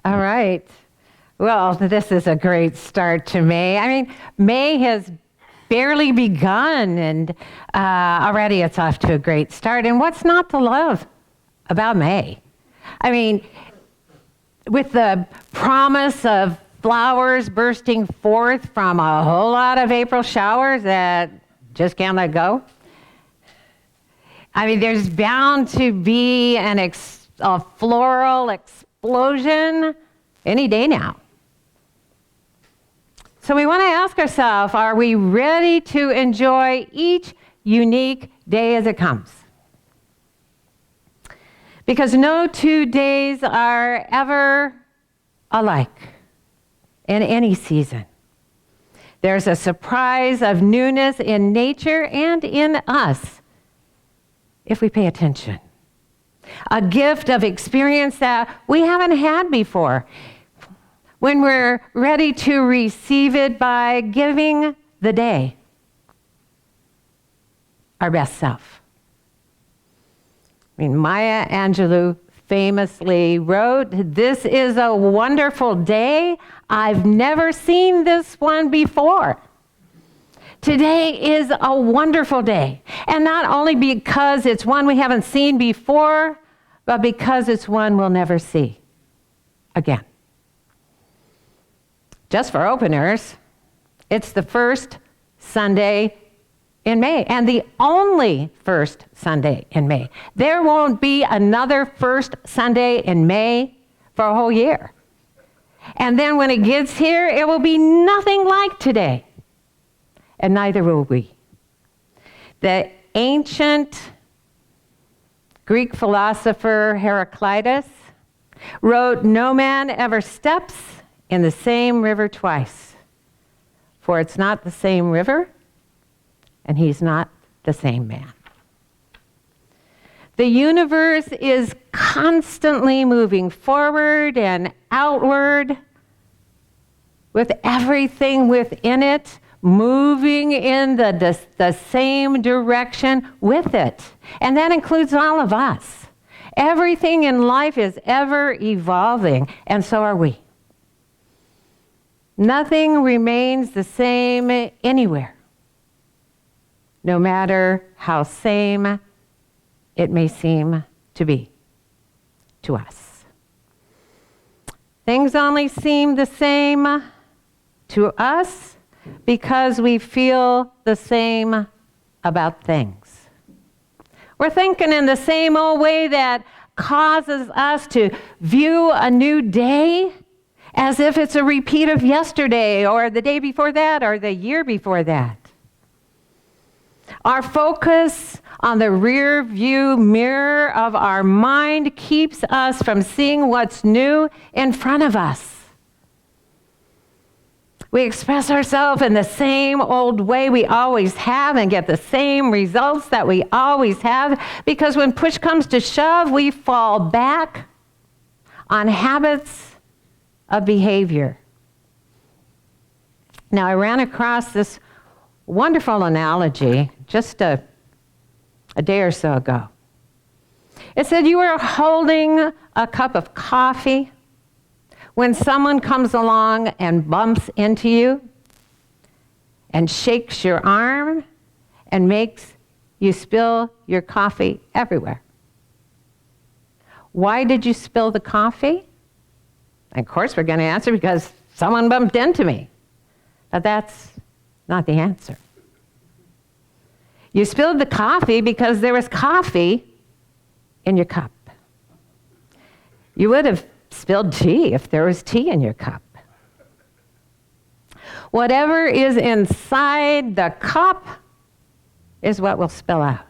All right. Well, this is a great start to May. I mean, May has barely begun, and already it's off to a great start. And what's not to love about May? I mean, with the promise of flowers bursting forth from a whole lot of April showers that just can't let go. I mean, there's bound to be a floral explosion any day now. So we want to ask ourselves, are we ready to enjoy each unique day as it comes? Because no 2 days are ever alike in any season. There's a surprise of newness in nature and in us if we pay attention. A gift of experience that we haven't had before when we're ready to receive it by giving the day our best self. I mean, Maya Angelou famously wrote, "This is a wonderful day. I've never seen this one before." Today is a wonderful day, and not only because it's one we haven't seen before, but because it's one we'll never see again. Just for openers, it's the first Sunday in May, and the only first Sunday in May. There won't be another first Sunday in May for a whole year. And then when it gets here, it will be nothing like today. And neither will we. The ancient Greek philosopher Heraclitus wrote, "No man ever steps in the same river twice, for it's not the same river, and he's not the same man." The universe is constantly moving forward and outward, with everything within it moving in the same direction with it. And that includes all of us. Everything in life is ever evolving, and so are we. Nothing remains the same anywhere, no matter how same it may seem to be to us. Things only seem the same to us because we feel the same about things. We're thinking in the same old way that causes us to view a new day as if it's a repeat of yesterday or the day before that or the year before that. Our focus on the rear view mirror of our mind keeps us from seeing what's new in front of us. We express ourselves in the same old way we always have and get the same results that we always have because when push comes to shove, we fall back on habits of behavior. Now, I ran across this wonderful analogy just a day or so ago. It said you were holding a cup of coffee when someone comes along and bumps into you and shakes your arm and makes you spill your coffee everywhere. Why did you spill the coffee? Of course, we're going to answer because someone bumped into me. But that's not the answer. You spilled the coffee because there was coffee in your cup. You would have spilled tea if there was tea in your cup. Whatever is inside the cup is what will spill out.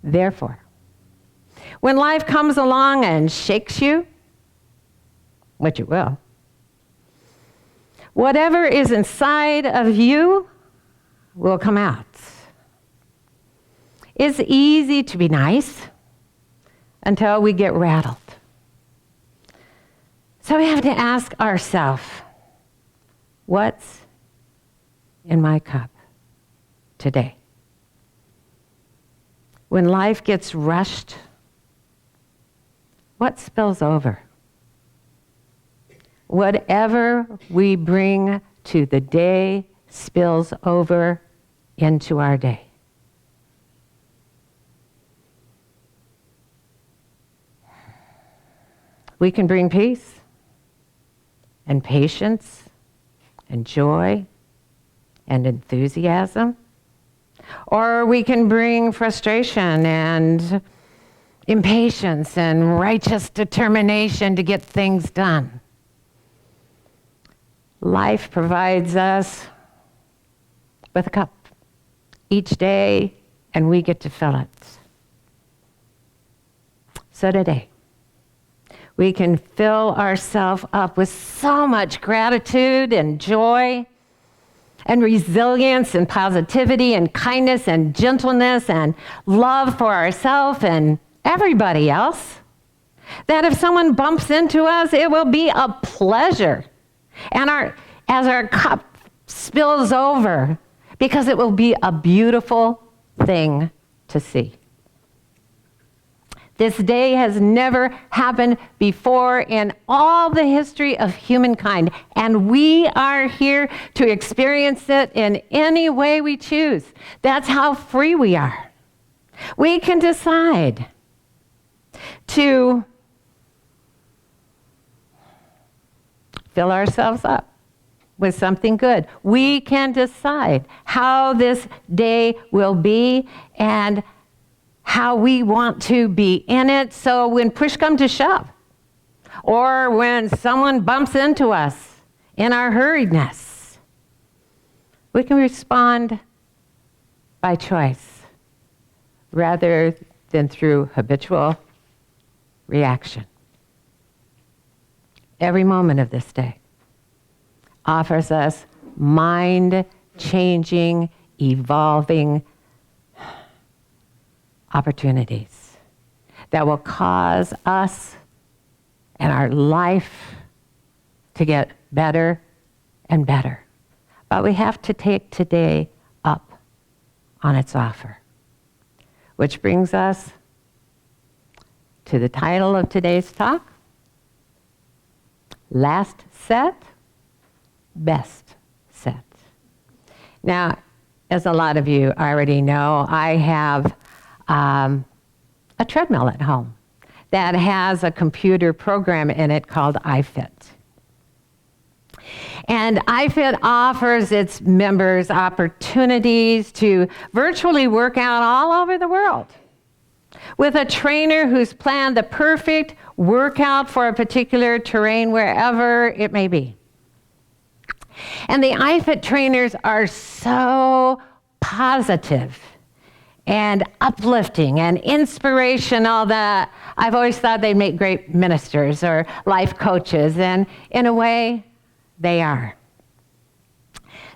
Therefore, when life comes along and shakes you, which it will, whatever is inside of you will come out. It's easy to be nice until we get rattled. So we have to ask ourselves, what's in my cup today? When life gets rushed, what spills over whatever we bring to the day spills over into our day. We can bring peace and patience and joy and enthusiasm, or we can bring frustration and impatience and righteous determination to get things done. Life provides us with a cup each day, and we get to fill it. So today, we can fill ourselves up with so much gratitude and joy and resilience and positivity and kindness and gentleness and love for ourselves and everybody else, that if someone bumps into us, it will be a pleasure. And as our cup spills over, because it will be a beautiful thing to see. This day has never happened before in all the history of humankind, and we are here to experience it in any way we choose. That's how free we are. We can decide to fill ourselves up with something good. We can decide how this day will be and how we want to be in it. So when push comes to shove, or when someone bumps into us in our hurriedness, we can respond by choice rather than through habitual reaction. Every moment of this day offers us mind-changing, evolving opportunities that will cause us and our life to get better and better. But we have to take today up on its offer. Which brings us to the title of today's talk, Last Set, Best Set. Now, as a lot of you already know, I have a treadmill at home that has a computer program in it called iFit. And iFit offers its members opportunities to virtually work out all over the world with a trainer who's planned the perfect workout for a particular terrain wherever it may be. And the iFit trainers are so positive and uplifting and inspirational that I've always thought they'd make great ministers or life coaches, and in a way, they are.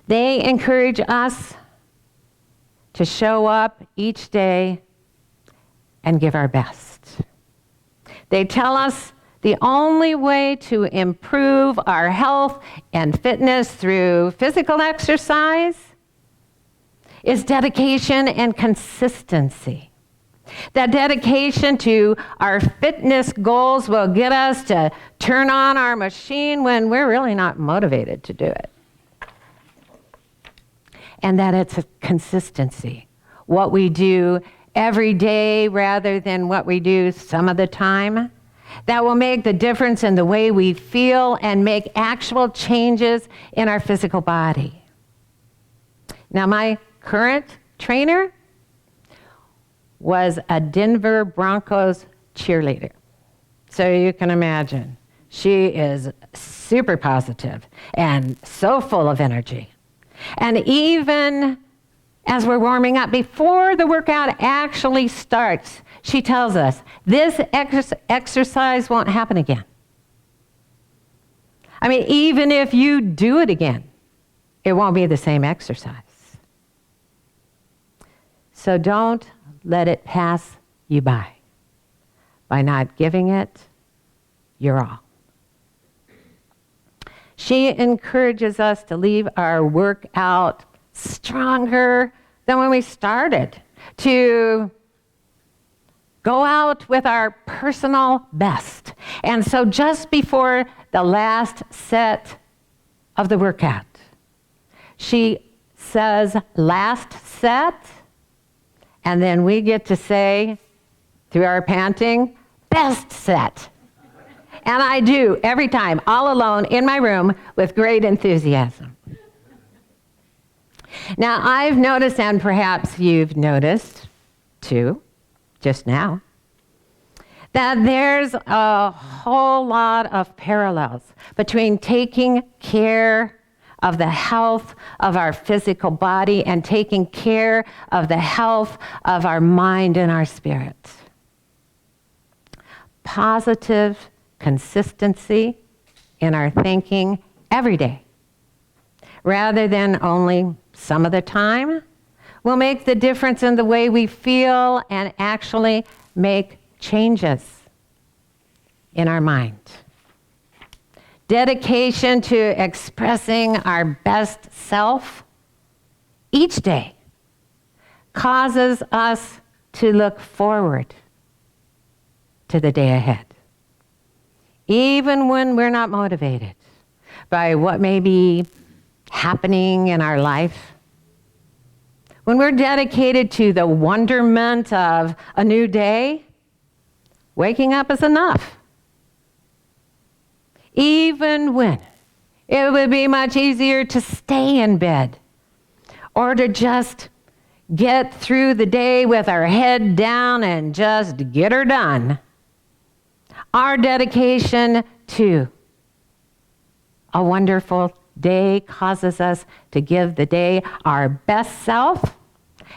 They encourage us to show up each day and give our best. They tell us the only way to improve our health and fitness through physical exercise is dedication and consistency. That dedication to our fitness goals will get us to turn on our machine when we're really not motivated to do it. And that it's a consistency. What we do every day rather than what we do some of the time, that will make the difference in the way we feel and make actual changes in our physical body. Now, my current trainer was a Denver Broncos cheerleader. So you can imagine, she is super positive and so full of energy. And even as we're warming up, before the workout actually starts, she tells us, this exercise won't happen again. I mean, even if you do it again, it won't be the same exercise. So don't let it pass you by not giving it your all. She encourages us to leave our workout stronger than when we started, to go out with our personal best And so just before the last set of the workout, she says, last set, and then we get to say, through our panting, best set. And I do every time, all alone in my room with great enthusiasm. Now, I've noticed, and perhaps you've noticed too, just now, that there's a whole lot of parallels between taking care of the health of our physical body and taking care of the health of our mind and our spirit. Positive consistency in our thinking every day, rather than only some of the time, will make the difference in the way we feel and actually make changes in our mind. Dedication to expressing our best self each day causes us to look forward to the day ahead, even when we're not motivated by what may be happening in our life. When we're dedicated to the wonderment of a new day, waking up is enough. Even when it would be much easier to stay in bed or to just get through the day with our head down and just get her done. Our dedication to a wonderful day causes us to give the day our best self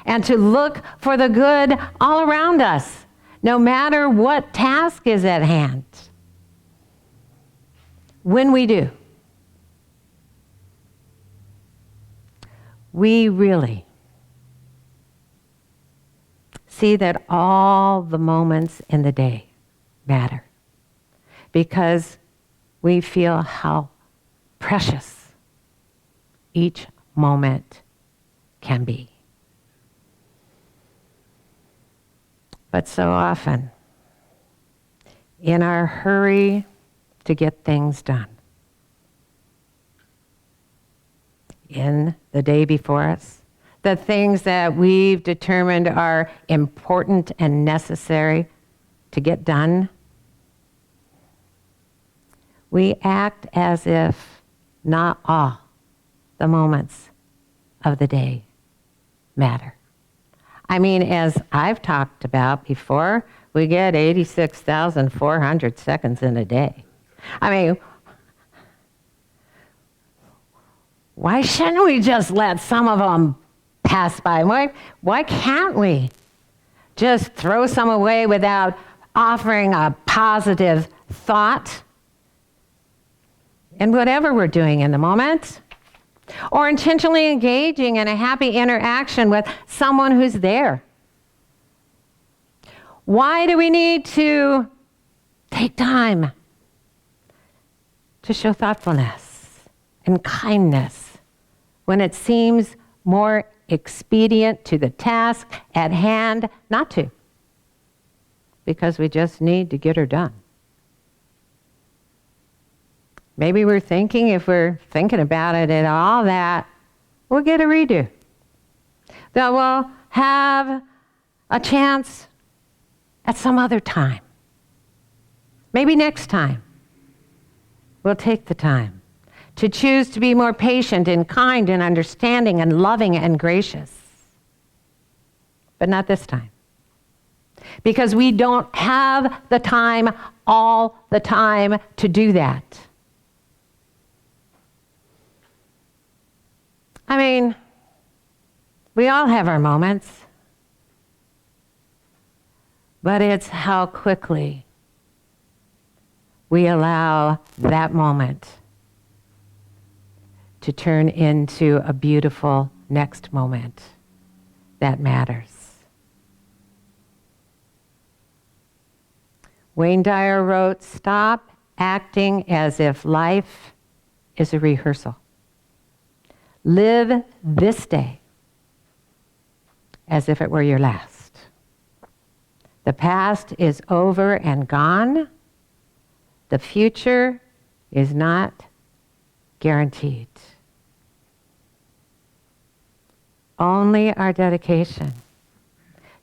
and to look for the good all around us, no matter what task is at hand. When we do, we really see that all the moments in the day matter, because we feel how precious each moment can be. But so often, in our hurry to get things done, in the day before us, the things that we've determined are important and necessary to get done, we act as if not all the moments of the day matter. I mean, as I've talked about before, we get 86,400 seconds in a day. I mean, why shouldn't we just let some of them pass by? Why can't we just throw some away without offering a positive thought in whatever we're doing in the moment? Or intentionally engaging in a happy interaction with someone who's there. Why do we need to take time to show thoughtfulness and kindness when it seems more expedient to the task at hand not to? Because we just need to get her done. Maybe we're thinking, if we're thinking about it at all, that we'll get a redo. That we'll have a chance at some other time. Maybe next time we'll take the time to choose to be more patient and kind and understanding and loving and gracious. But not this time. Because we don't have the time all the time to do that. I mean, we all have our moments, but it's how quickly we allow that moment to turn into a beautiful next moment that matters. Wayne Dyer wrote, "Stop acting as if life is a rehearsal. Live this day as if it were your last. The past is over and gone. The future is not guaranteed. Only our dedication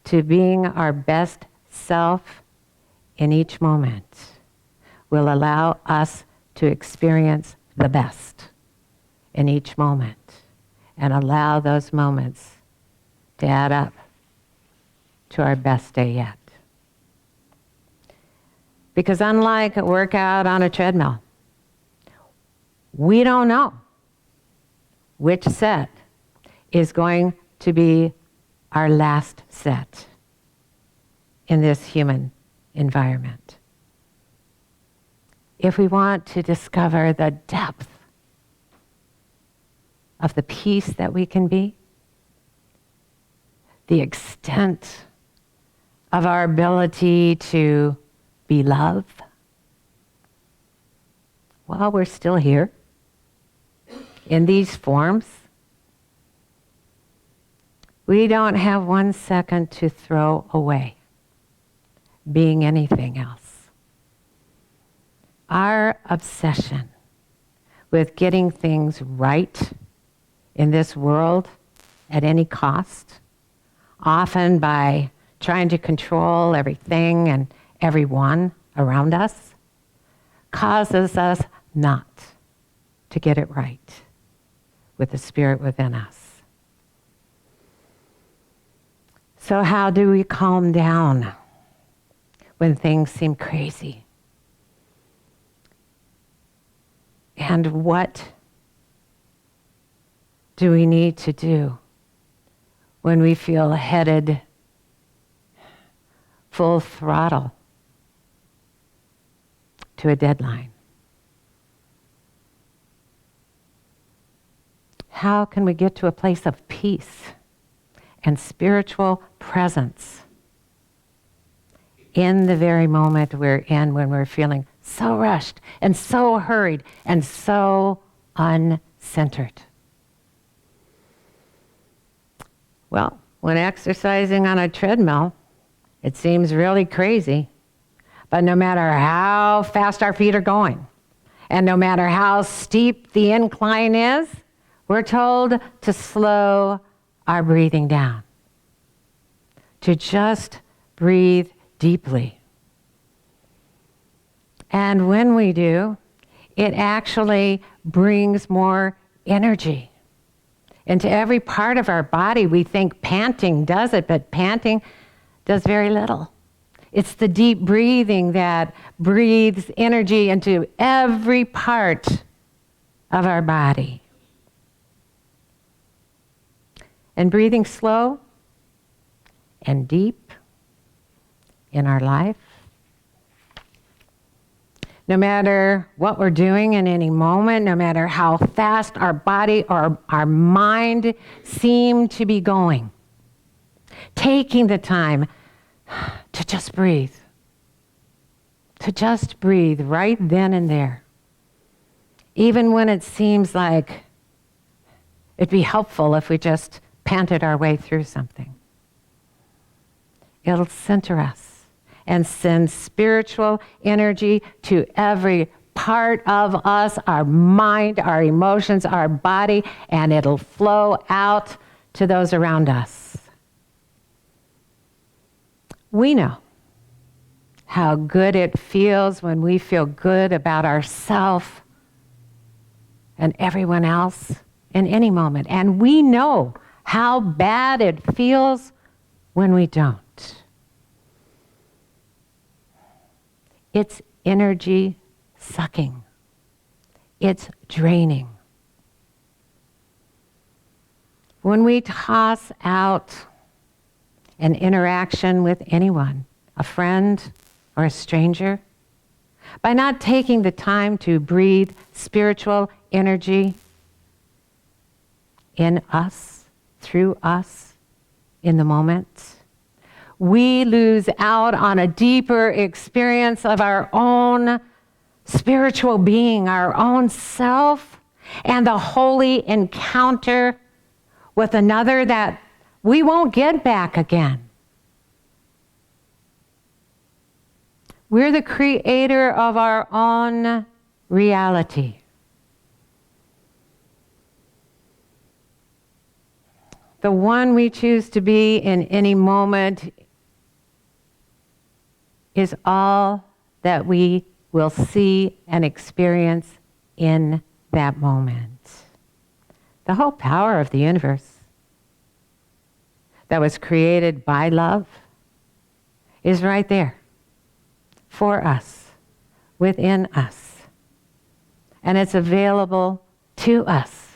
to being our best self in each moment will allow us to experience the best in each moment and allow those moments to add up to our best day yet. Because unlike a workout on a treadmill, we don't know which set is going to be our last set in this human environment. If we want to discover the depth of the peace that we can be, the extent of our ability to be love, while we're still here in these forms, we don't have 1 second to throw away being anything else. Our obsession with getting things right in this world at any cost, often by trying to control everything and everyone around us, causes us not to get it right with the Spirit within us. So how do we calm down when things seem crazy? And what do we need to do when we feel headed full throttle to a deadline? How can we get to a place of peace and spiritual presence in the very moment we're in when we're feeling so rushed and so hurried and so uncentered? Well, when exercising on a treadmill, it seems really crazy. But no matter how fast our feet are going, and no matter how steep the incline is, we're told to slow our breathing down, to just breathe deeply. And when we do, it actually brings more energy into every part of our body. We think panting does it, but panting does very little. It's the deep breathing that breathes energy into every part of our body. And breathing slow and deep in our life, no matter what we're doing in any moment, no matter how fast our body or our mind seem to be going, taking the time to just breathe right then and there, even when it seems like it'd be helpful if we just panted our way through something. It'll center us and send spiritual energy to every part of us, our mind, our emotions, our body, and it'll flow out to those around us. We know how good it feels when we feel good about ourselves and everyone else in any moment. And we know how bad it feels when we don't. It's energy sucking. It's draining. When we toss out an interaction with anyone, a friend or a stranger, by not taking the time to breathe spiritual energy in us, through us, in the moment, we lose out on a deeper experience of our own spiritual being, our own self, and the holy encounter with another that we won't get back again. We're the creator of our own reality. The one we choose to be in any moment is all that we will see and experience in that moment. The whole power of the universe that was created by love is right there for us, within us. And it's available to us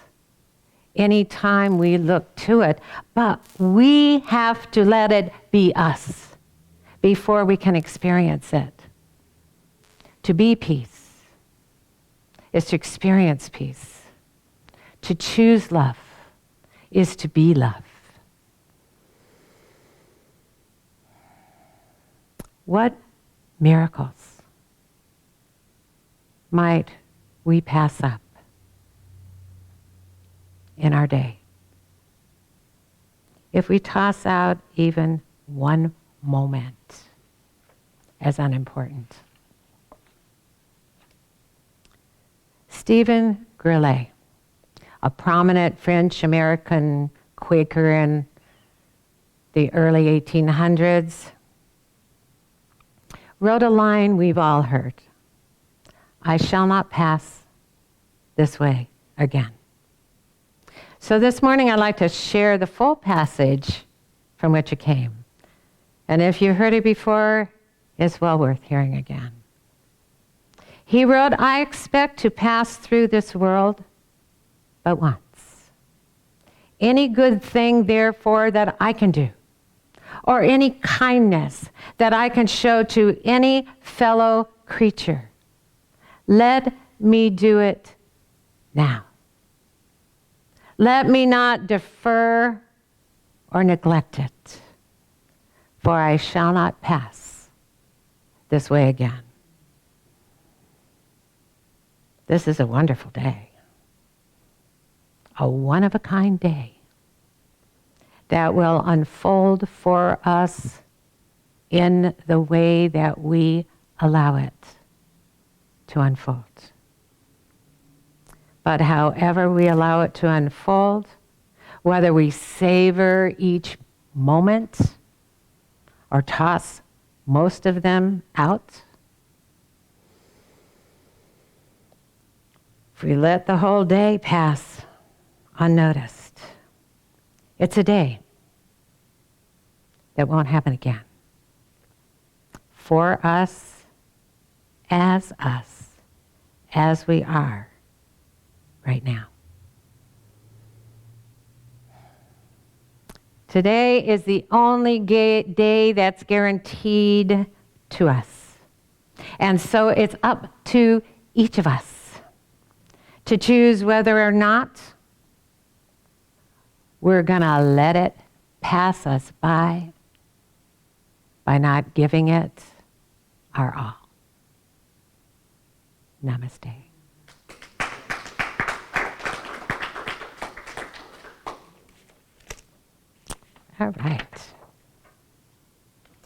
anytime we look to it. But we have to let it be us before we can experience it. To be peace is to experience peace. To choose love is to be love. What miracles might we pass up in our day if we toss out even one moment as unimportant? Stephen Grillet, a prominent French-American Quaker in the early 1800s, wrote a line we've all heard: "I shall not pass this way again." So this morning I'd like to share the full passage from which it came. And if you heard it before, it's well worth hearing again. He wrote, "I expect to pass through this world but once. Any good thing, therefore, that I can do, or any kindness that I can show to any fellow creature, let me do it now. Let me not defer or neglect it, for I shall not pass this way again." This is a wonderful day, a one-of-a-kind day that will unfold for us in the way that we allow it to unfold. But however we allow it to unfold, whether we savor each moment or toss most of them out, if we let the whole day pass unnoticed, it's a day that won't happen again. For us, as we are right now. Today is the only day that's guaranteed to us. And so it's up to each of us to choose whether or not we're going to let it pass us by not giving it our all. Namaste. All right.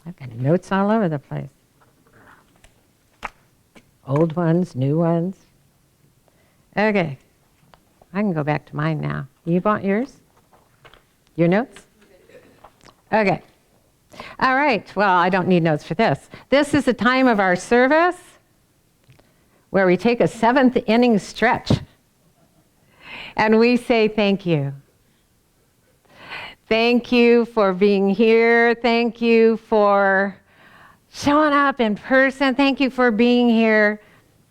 I've got notes all over the place. Old ones, new ones. Okay. I can go back to mine now. You want yours? Your notes? Okay. All right. Well, I don't need notes for this. This is the time of our service where we take a seventh inning stretch and we say thank you. Thank you for being here. Thank you for showing up in person. Thank you for being here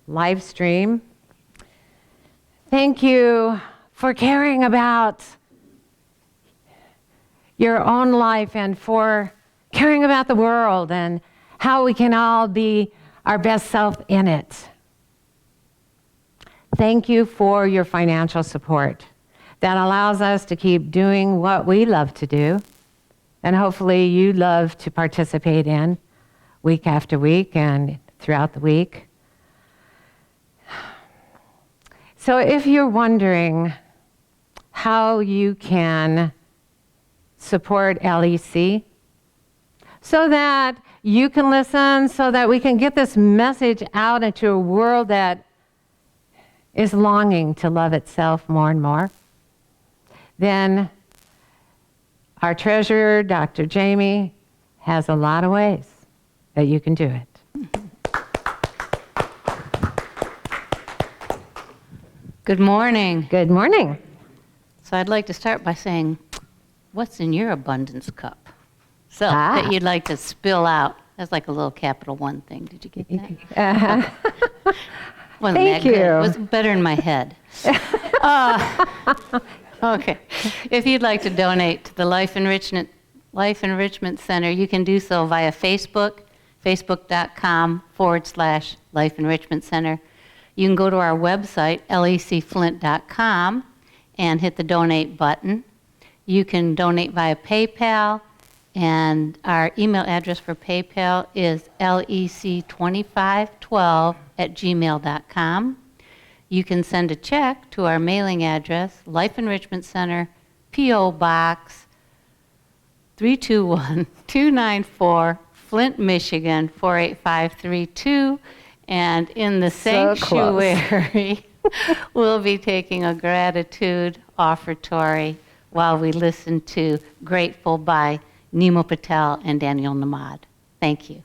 live stream. Thank you for caring about your own life and for caring about the world and how we can all be our best self in it. Thank you for your financial support that allows us to keep doing what we love to do, and hopefully you love to participate in week after week and throughout the week. So if you're wondering how you can support LEC so that you can listen so that we can get this message out into a world that is longing to love itself more and more, then our treasurer, Dr. Jamie, has a lot of ways that you can do it. Good morning. Good morning. So I'd like to start by saying, what's in your abundance cup? So that you'd like to spill out. That's like a little Capital One thing. Did you get that? Wasn't Thank that good? you. It was better in my head. Okay. If you'd like to donate to the Life Enrichment Center, you can do so via Facebook, facebook.com/Life Enrichment Center. You can go to our website, lecflint.com, and hit the donate button. You can donate via PayPal, and our email address for PayPal is lec2512@gmail.com. You can send a check to our mailing address, Life Enrichment Center, P.O. Box 321-294, Flint, Michigan 48532. And in the sanctuary, we'll be taking a gratitude offertory while we listen to Grateful by Nemo Patel and Daniel Namad. Thank you.